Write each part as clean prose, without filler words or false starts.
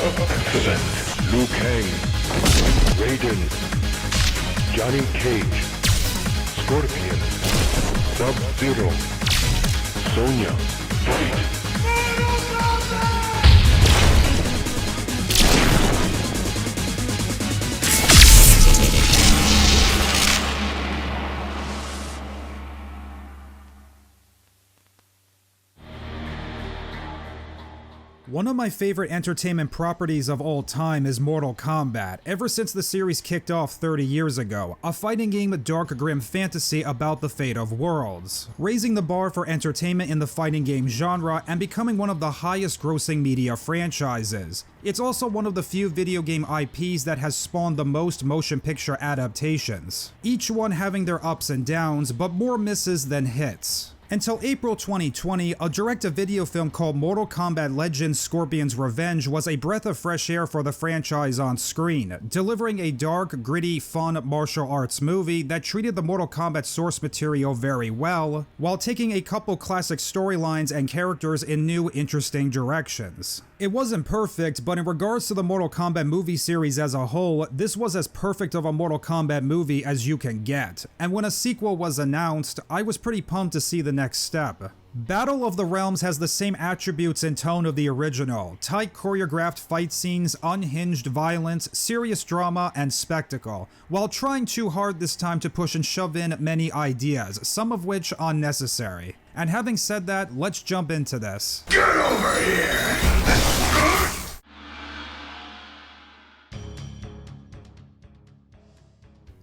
Excellent. Liu Kang, Raiden, Johnny Cage, Scorpion, Sub-Zero, Sonya, fight! One of my favorite entertainment properties of all time is Mortal Kombat, ever since the series kicked off 30 years ago, a fighting game dark grim fantasy about the fate of worlds, raising the bar for entertainment in the fighting game genre and becoming one of the highest grossing media franchises. It's also one of the few video game IPs that has spawned the most motion picture adaptations, each one having their ups and downs, but more misses than hits. Until April 2020, a direct-to-video film called Mortal Kombat Legends: Scorpion's Revenge was a breath of fresh air for the franchise on screen, delivering a dark, gritty, fun martial arts movie that treated the Mortal Kombat source material very well, while taking a couple classic storylines and characters in new, interesting directions. It wasn't perfect, but in regards to the Mortal Kombat movie series as a whole, this was as perfect of a Mortal Kombat movie as you can get, and when a sequel was announced, I was pretty pumped to see the next step. Battle of the Realms has the same attributes and tone of the original: tight choreographed fight scenes, unhinged violence, serious drama, and spectacle, while trying too hard this time to push and shove in many ideas, some of which unnecessary. And having said that, let's jump into this. Get over here!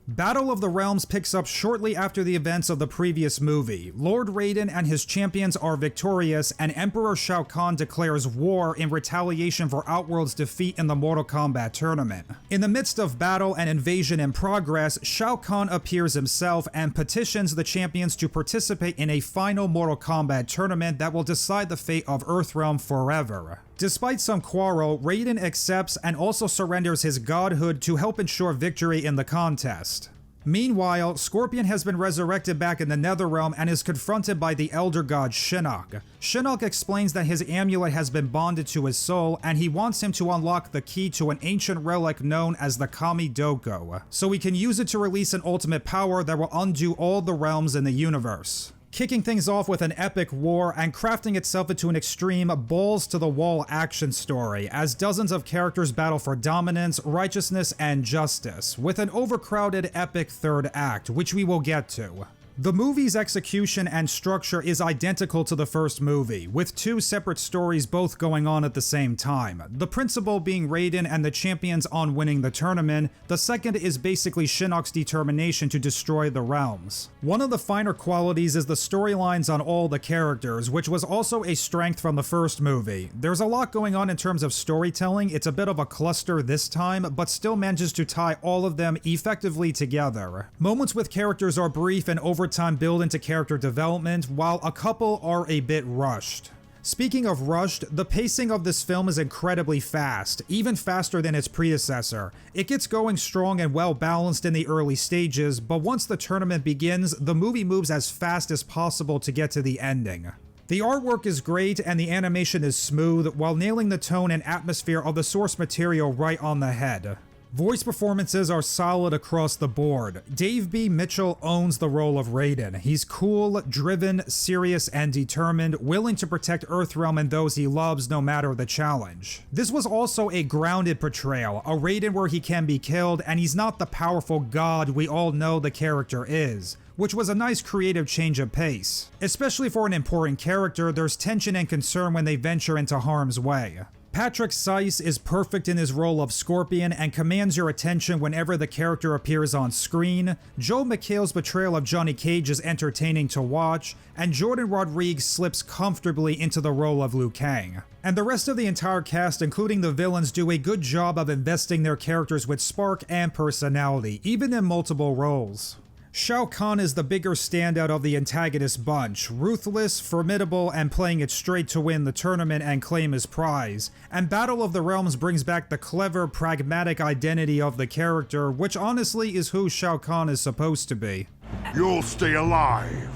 Battle of the Realms picks up shortly after the events of the previous movie. Lord Raiden and his champions are victorious, and Emperor Xiao Khan declares war in retaliation for Outworld's defeat in the Mortal Kombat tournament. In the midst of battle and invasion in progress, Xiao Khan appears himself and petitions the champions to participate in a final Mortal Kombat tournament that will decide the fate of Earthrealm forever. Despite some quarrel, Raiden accepts and also surrenders his godhood to help ensure victory in the contest. Meanwhile, Scorpion has been resurrected back in the Netherrealm and is confronted by the Elder God Shinnok. Shinnok explains that his amulet has been bonded to his soul, and he wants him to unlock the key to an ancient relic known as the Kami Doko, so he can use it to release an ultimate power that will undo all the realms in the universe. Kicking things off with an epic war and crafting itself into an extreme, balls-to-the-wall action story, as dozens of characters battle for dominance, righteousness, and justice, with an overcrowded epic third act, which we will get to. The movie's execution and structure is identical to the first movie, with two separate stories both going on at the same time. The principal being Raiden and the champions on winning the tournament, the second is basically Shinnok's determination to destroy the realms. One of the finer qualities is the storylines on all the characters, which was also a strength from the first movie. There's a lot going on in terms of storytelling, it's a bit of a cluster this time, but still manages to tie all of them effectively together. Moments with characters are brief and over time build into character development, while a couple are a bit rushed. Speaking of rushed, the pacing of this film is incredibly fast, even faster than its predecessor. It gets going strong and well balanced in the early stages, but once the tournament begins, the movie moves as fast as possible to get to the ending. The artwork is great and the animation is smooth, while nailing the tone and atmosphere of the source material right on the head. Voice performances are solid across the board. Dave B. Mitchell owns the role of Raiden. He's cool, driven, serious, and determined, willing to protect Earthrealm and those he loves no matter the challenge. This was also a grounded portrayal, a Raiden where he can be killed, and he's not the powerful god we all know the character is, which was a nice creative change of pace. Especially for an important character, there's tension and concern when they venture into harm's way. Patrick Seiss is perfect in his role of Scorpion and commands your attention whenever the character appears on screen. Joel McHale's portrayal of Johnny Cage is entertaining to watch, and Jordan Rodriguez slips comfortably into the role of Liu Kang. And the rest of the entire cast, including the villains, do a good job of investing their characters with spark and personality, even in multiple roles. Xiao Khan is the bigger standout of the antagonist bunch, ruthless, formidable, and playing it straight to win the tournament and claim his prize. And Battle of the Realms brings back the clever, pragmatic identity of the character, which honestly is who Xiao Khan is supposed to be. You'll stay alive,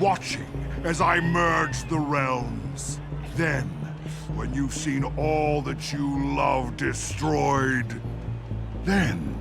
watching as I merge the realms. Then, when you've seen all that you love destroyed, then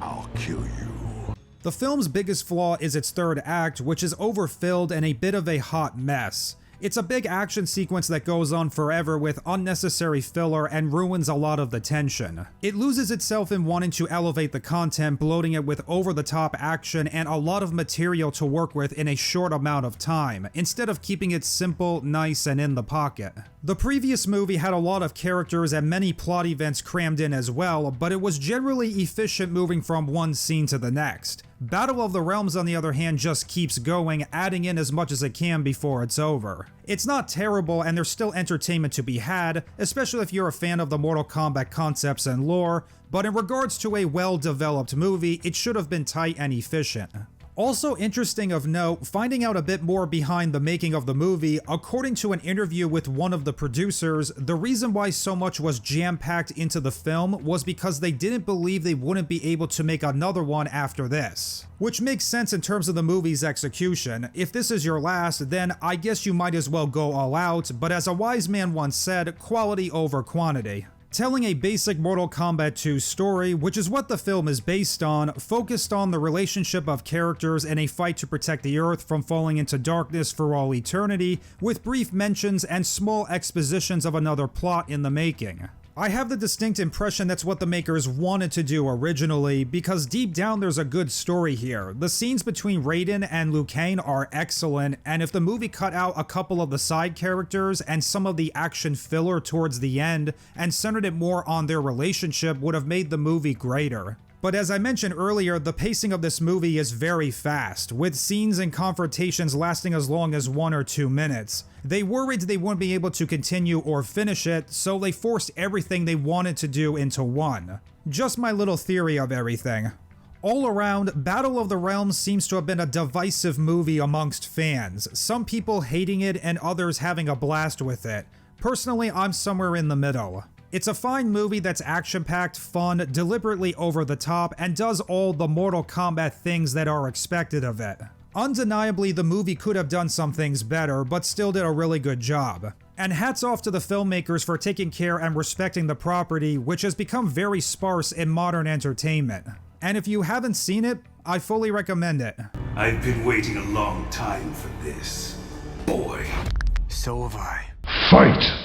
I'll kill you. The film's biggest flaw is its third act, which is overfilled and a bit of a hot mess. It's a big action sequence that goes on forever with unnecessary filler and ruins a lot of the tension. It loses itself in wanting to elevate the content, bloating it with over-the-top action and a lot of material to work with in a short amount of time, instead of keeping it simple, nice, and in the pocket. The previous movie had a lot of characters and many plot events crammed in as well, but it was generally efficient moving from one scene to the next. Battle of the Realms, on the other hand, just keeps going, adding in as much as it can before it's over. It's not terrible, and there's still entertainment to be had, especially if you're a fan of the Mortal Kombat concepts and lore, but in regards to a well-developed movie, it should have been tight and efficient. Also interesting of note, finding out a bit more behind the making of the movie, according to an interview with one of the producers, the reason why so much was jam-packed into the film was because they didn't believe they wouldn't be able to make another one after this. Which makes sense in terms of the movie's execution. If this is your last, then I guess you might as well go all out, but as a wise man once said, quality over quantity. Telling a basic Mortal Kombat 2 story, which is what the film is based on, focused on the relationship of characters in a fight to protect the Earth from falling into darkness for all eternity, with brief mentions and small expositions of another plot in the making. I have the distinct impression that's what the makers wanted to do originally, because deep down there's a good story here. The scenes between Raiden and Liu Kang are excellent, and if the movie cut out a couple of the side characters and some of the action filler towards the end, and centered it more on their relationship, would have made the movie greater. But as I mentioned earlier, the pacing of this movie is very fast, with scenes and confrontations lasting as long as 1 or 2 minutes. They worried they wouldn't be able to continue or finish it, so they forced everything they wanted to do into one. Just my little theory of everything. All around, Battle of the Realms seems to have been a divisive movie amongst fans, some people hating it and others having a blast with it. Personally, I'm somewhere in the middle. It's a fine movie that's action-packed, fun, deliberately over the top, and does all the Mortal Kombat things that are expected of it. Undeniably, the movie could have done some things better, but still did a really good job. And hats off to the filmmakers for taking care and respecting the property, which has become very sparse in modern entertainment. And if you haven't seen it, I fully recommend it. I've been waiting a long time for this, boy. So have I. Fight!